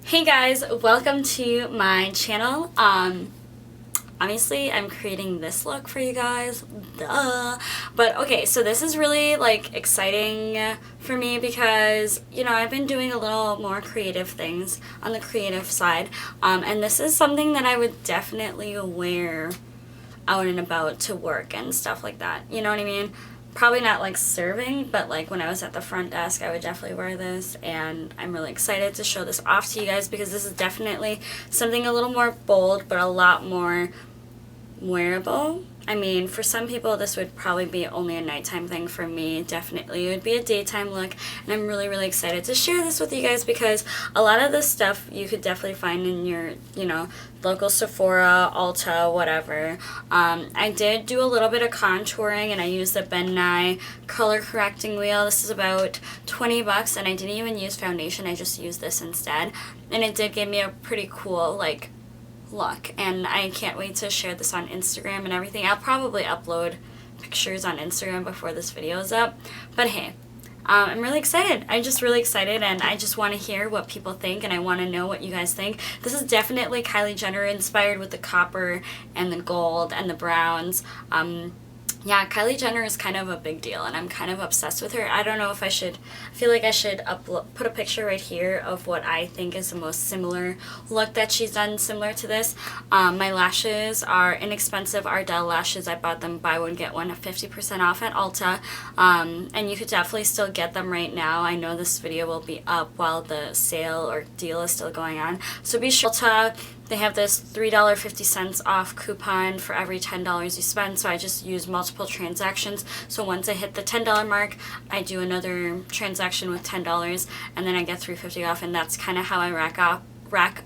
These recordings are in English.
Hey guys, welcome to my channel. Obviously I'm creating this look for you guys, duh. But okay, so this is really like exciting for me because, you know, I've been doing a little more creative things on the creative side. And this is something that I would definitely wear out and about to work and stuff like that. You know what I mean? Probably not like serving, but like when I was at the front desk, I would definitely wear this, and I'm really excited to show this off to you guys because this is definitely something a little more bold, but a lot more wearable. I mean, for some people this would probably be only a nighttime thing. For me, definitely it would be a daytime look, and I'm really excited to share this with you guys because a lot of this stuff you could definitely find in your, you know, local Sephora, Ulta, whatever. I did do a little bit of contouring, and I used the EBONY color correcting wheel. This is about 20 bucks, and I didn't even use foundation. I just used this instead, and it did give me a pretty cool like look, and I can't wait to share this on Instagram and everything. I'll probably upload pictures on Instagram before this video is up, but hey, I'm really excited. I'm just really excited, and I just want to hear what people think, and I want to know what you guys think. This is definitely Kylie Jenner inspired with the copper and the gold and the browns. Yeah, Kylie Jenner is kind of a big deal, and I'm kind of obsessed with her. I don't know if I should, I feel like I should put a picture right here of what I think is the most similar look that she's done similar to this. My lashes are inexpensive Ardell lashes. I bought them buy one get one at 50% off at Ulta, and you could definitely still get them right now. I know this video will be up while the sale or deal is still going on, so be sure to. They have this $3.50 off coupon for every $10 you spend, so I just use multiple transactions. So once I hit the $10 mark, I do another transaction with $10, and then I get $3.50 off, and that's kind of how I rack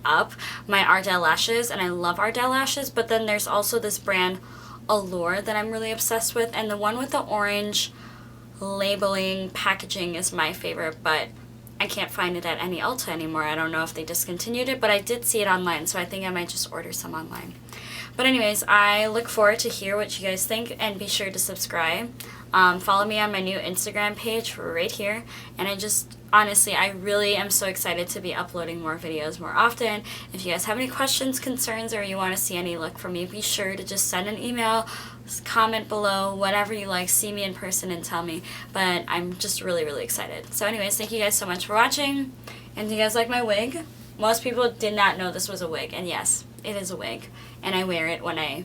up my Ardell lashes. And I love Ardell lashes, but then there's also this brand Allure that I'm really obsessed with, and the one with the orange labeling packaging is my favorite, but I can't find it at any Ulta anymore. I don't know if they discontinued it, but I did see it online, so I think I might just order some online. But anyways, I look forward to hear what you guys think, and be sure to subscribe. Follow me on my new Instagram page right here, and I just, honestly, I really am so excited to be uploading more videos more often. If you guys have any questions, concerns, or you want to see any look from me, be sure to just send an email, comment below, whatever you like, see me in person and tell me. But I'm just really excited. So anyways, thank you guys so much for watching, and do you guys like my wig? Most people did not know this was a wig, and yes, it is a wig, and I wear it when I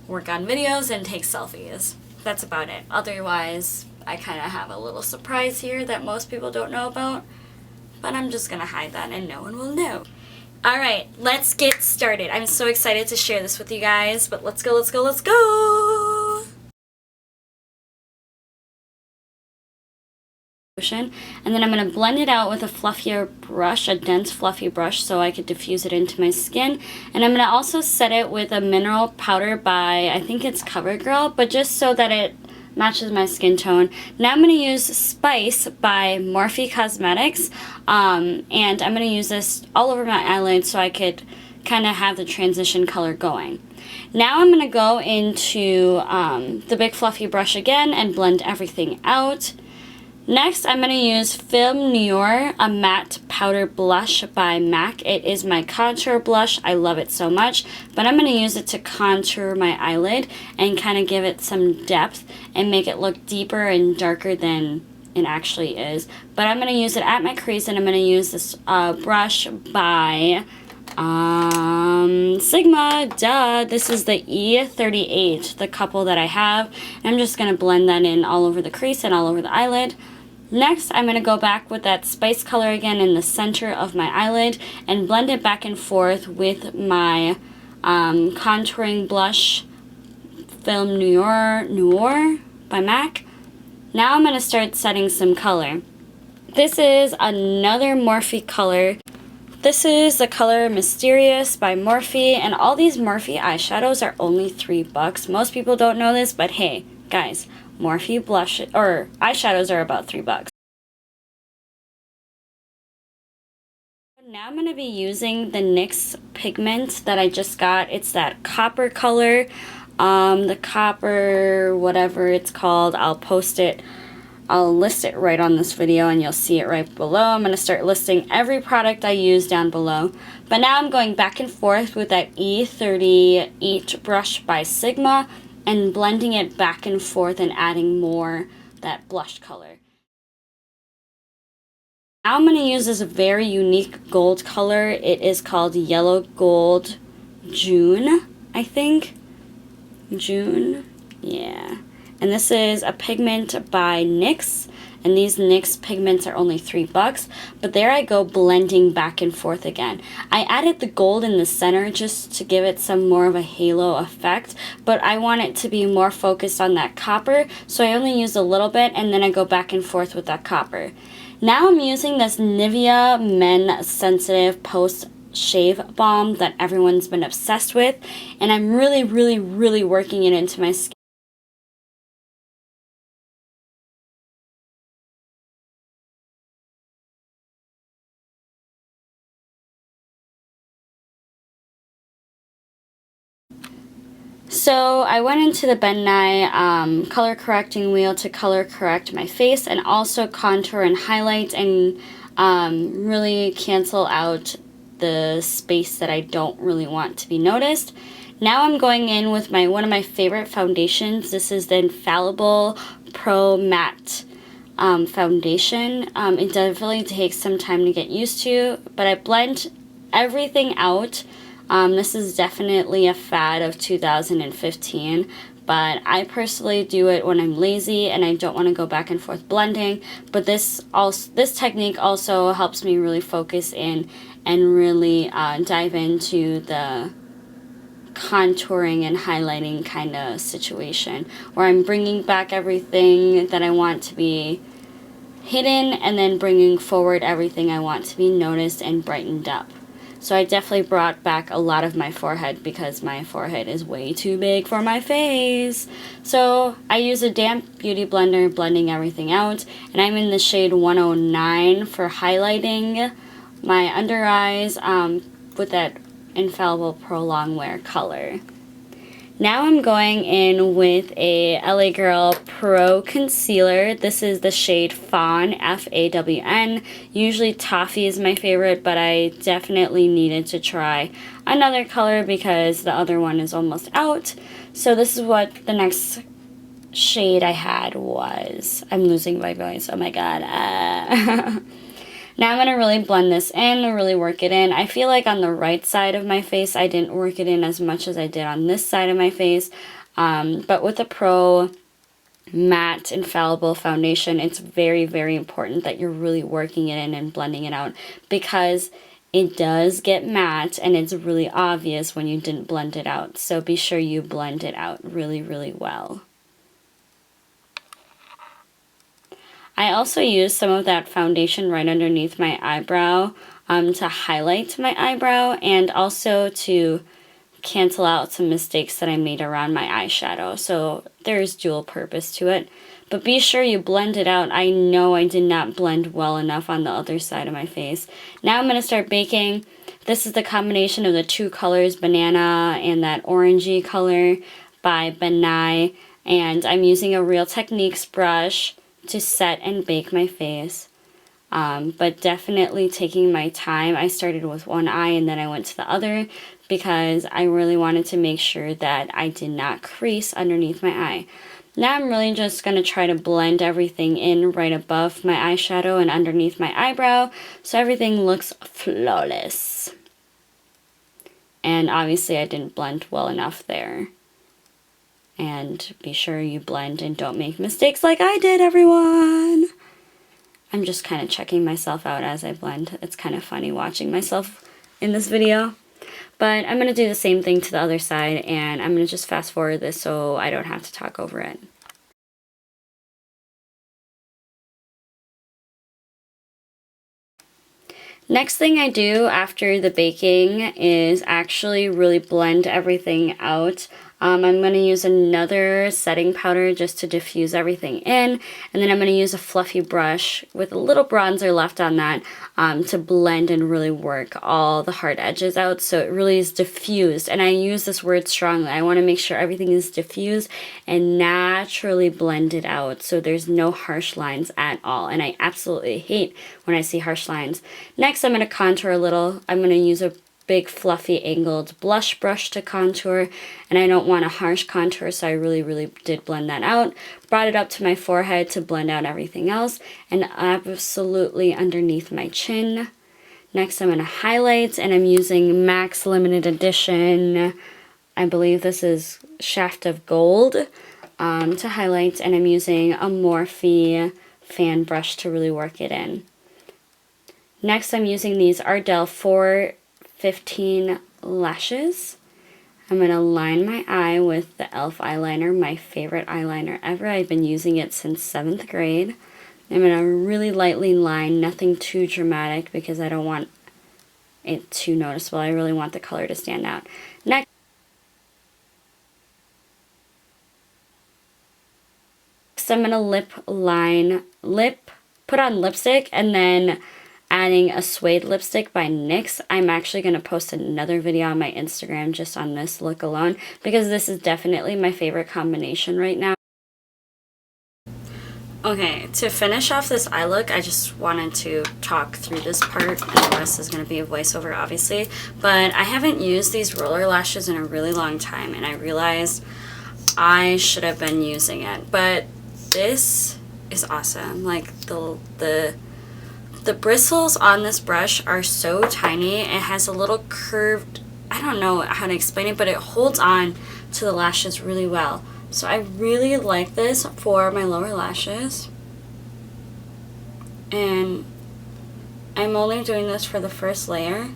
work on videos and take selfies. That's about it. Otherwise, I kind of have a little surprise here that most people don't know about, but I'm just gonna hide that and no one will know. Alright, let's get started. I'm so excited to share this with you guys, but let's go. And then I'm going to blend it out with a fluffier brush, a dense fluffy brush, so I could diffuse it into my skin. And I'm going to also set it with a mineral powder by, I think it's CoverGirl, but just so that it matches my skin tone. Now I'm going to use Spice by Morphe Cosmetics, and I'm going to use this all over my eyelid so I could kind of have the transition color going. Now I'm going to go into the big fluffy brush again and blend everything out. Next, I'm going to use Noir, a matte powder blush by MAC. It is my contour blush. I love it so much, but I'm going to use it to contour my eyelid and kind of give it some depth and make it look deeper and darker than it actually is. But I'm going to use it at my crease, and I'm going to use this brush by Sigma, duh. This is the E38, the couple that I have. And I'm just going to blend that in all over the crease and all over the eyelid. Next, I'm going to go back with that Spice color again in the center of my eyelid and blend it back and forth with my contouring blush, Noir by MAC. Now I'm going to start setting some color. This is another Morphe color. This is the color Mysterious by Morphe, and all these Morphe eyeshadows are only $3. Most people don't know this, but hey, guys, Morphe blush or eyeshadows are about $3. Now I'm going to be using the NYX pigment that I just got. It's that copper color, the copper whatever it's called. I'll post it I'll list it right on this video and you'll see it right below. I'm going to start listing every product I use down below. But now I'm going back and forth with that E38 brush by Sigma and blending it back and forth and adding more that blush color. Now I'm going to use this very unique gold color. It is called Yellow Gold June, I think. June, yeah. And this is a pigment by NYX, and these NYX pigments are only $3, but there I go blending back and forth again. I added the gold in the center just to give it some more of a halo effect, but I want it to be more focused on that copper, so I only use a little bit and then I go back and forth with that copper. Now I'm using this Nivea Men Sensitive Post Shave Balm that everyone's been obsessed with, and I'm really working it into my skin. So I went into the EBONY color correcting wheel to color correct my face and also contour and highlight and really cancel out the space that I don't really want to be noticed. Now I'm going in with one of my favorite foundations. This is the Infallible Pro Matte foundation. It definitely takes some time to get used to, but I blend everything out. This is definitely a fad of 2015, but I personally do it when I'm lazy and I don't want to go back and forth blending. But this technique also helps me really focus in and really dive into the contouring and highlighting kind of situation, where I'm bringing back everything that I want to be hidden and then bringing forward everything I want to be noticed and brightened up. So I definitely brought back a lot of my forehead because my forehead is way too big for my face. So I use a damp beauty blender blending everything out, and I'm in the shade 109 for highlighting my under eyes with that Infallible Pro Longwear color. Now I'm going in with a LA Girl Pro Concealer. This is the shade Fawn, F-A-W-N. Usually Toffee is my favorite, but I definitely needed to try another color because the other one is almost out. So this is what the next shade I had was. I'm losing my voice, oh my god. Now I'm going to really blend this in and really work it in. I feel like on the right side of my face, I didn't work it in as much as I did on this side of my face. But with the Pro Matte Infallible Foundation, it's very important that you're really working it in and blending it out, because it does get matte and it's really obvious when you didn't blend it out. So be sure you blend it out really well. I also use some of that foundation right underneath my eyebrow to highlight my eyebrow and also to cancel out some mistakes that I made around my eyeshadow. So there's dual purpose to it. But be sure you blend it out. I know I did not blend well enough on the other side of my face. Now I'm going to start baking. This is the combination of the two colors, banana and that orangey color by EBONY. And I'm using a Real Techniques brush to set and bake my face, but definitely taking my time. I started with one eye and then I went to the other because I really wanted to make sure that I did not crease underneath my eye. Now I'm really just going to try to blend everything in right above my eyeshadow and underneath my eyebrow so everything looks flawless. And obviously I didn't blend well enough there. And be sure you blend and don't make mistakes like I did, everyone. I'm just kind of checking myself out as I blend. It's kind of funny watching myself in this video. But I'm going to do the same thing to the other side, and I'm going to just fast forward this so I don't have to talk over it. Next thing I do after the baking is actually really blend everything out I'm going to use another setting powder just to diffuse everything in, and then I'm going to use a fluffy brush with a little bronzer left on that to blend and really work all the hard edges out so it really is diffused. And I use this word strongly. I want to make sure everything is diffused and naturally blended out so there's no harsh lines at all. And I absolutely hate when I see harsh lines. Next, I'm going to contour a little. I'm going to use a big fluffy angled blush brush to contour, and I don't want a harsh contour, so I really did blend that out. Brought it up to my forehead to blend out everything else, and absolutely underneath my chin. Next I'm going to highlight, and I'm using MAC's limited edition, I believe this is Shaft of Gold, to highlight, and I'm using a Morphe fan brush to really work it in. Next I'm using these Ardell 415 lashes. I'm going to line my eye with the e.l.f. eyeliner, my favorite eyeliner ever. I've been using it since 7th grade. I'm going to really lightly line, nothing too dramatic because I don't want it too noticeable. I really want the color to stand out. Next, I'm going to put on lipstick, and then adding a suede lipstick by NYX. I'm actually going to post another video on my Instagram just on this look alone because this is definitely my favorite combination right now. Okay, to finish off this eye look, I just wanted to talk through this part, and the rest is going to be a voiceover obviously, but I haven't used these roller lashes in a really long time, and I realized I should have been using it, but this is awesome. Like the bristles on this brush are so tiny. It has a little curved, I don't know how to explain it, but it holds on to the lashes really well. So I really like this for my lower lashes. And I'm only doing this for the first layer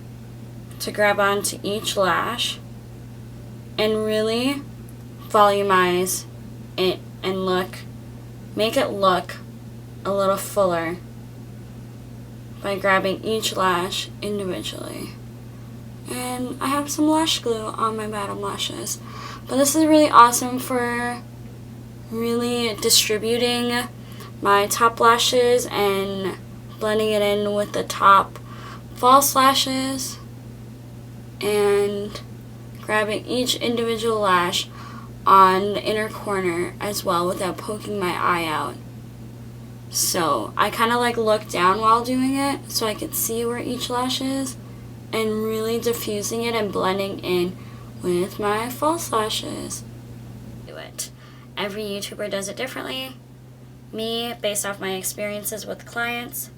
to grab onto each lash and really volumize it and make it look a little fuller by grabbing each lash individually. And I have some lash glue on my bottom lashes. But this is really awesome for really distributing my top lashes and blending it in with the top false lashes and grabbing each individual lash on the inner corner as well without poking my eye out. So I kind of like look down while doing it so I could see where each lash is, and really diffusing it and blending in with my false lashes. Do it. Every YouTuber does it differently. Me, based off my experiences with clients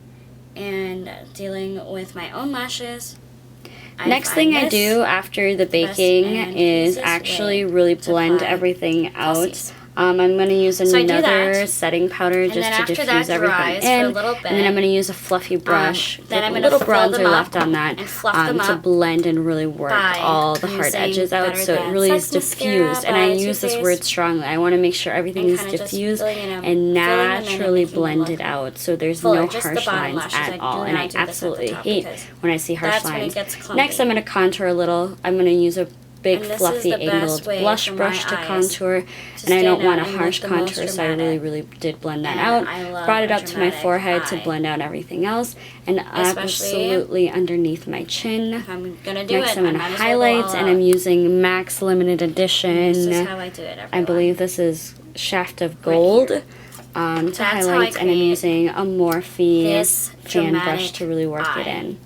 and dealing with my own lashes, next thing I do after the baking is actually really blend everything out. I'm going to use another setting powder just to diffuse everything in, and then I'm going to use a fluffy brush with a little bronzer left on that to blend and really work all the hard edges out so it really is diffused. And I use this word strongly. I want to make sure everything is diffused and naturally blended out so there's no harsh lines at all. And I absolutely hate when I see harsh lines. Next, I'm going to contour a little. I'm going to use a big fluffy angled blush brush to contour, and I don't want a harsh contour, so I really did blend that out. Brought it up to my forehead to blend out everything else, and absolutely underneath my chin. Next I'm going to highlight, and I'm using MAC's limited edition, this is how I do it, I believe this is Shaft of Gold, to highlight, and I'm using a Morphe fan brush to really work it in.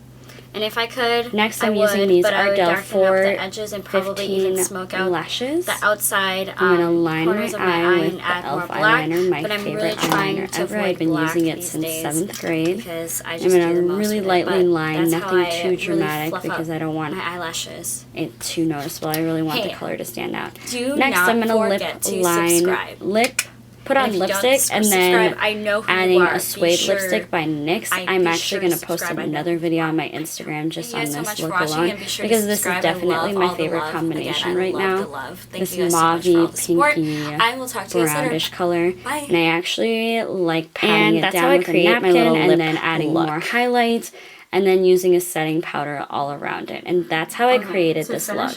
And if I could, next I'm using these Ardell 415 lashes. The outside I'm going to line my eye with the e.l.f. eyeliner, my favorite eyeliner ever. I've been using it since 7th grade. I'm going to really lightly line, nothing too dramatic because I don't want my eyelashes it too noticeable. I really want the color to stand out. Next I'm going to put on lipstick, and then adding a suede lipstick by NYX. I'm actually going to post another video on my Instagram just on this look alone because this is definitely my favorite combination right now. This mauve-y, pinky, brownish color. And I actually like patting it down with a napkin and then adding more highlights and then using a setting powder all around it. And that's how I created this look.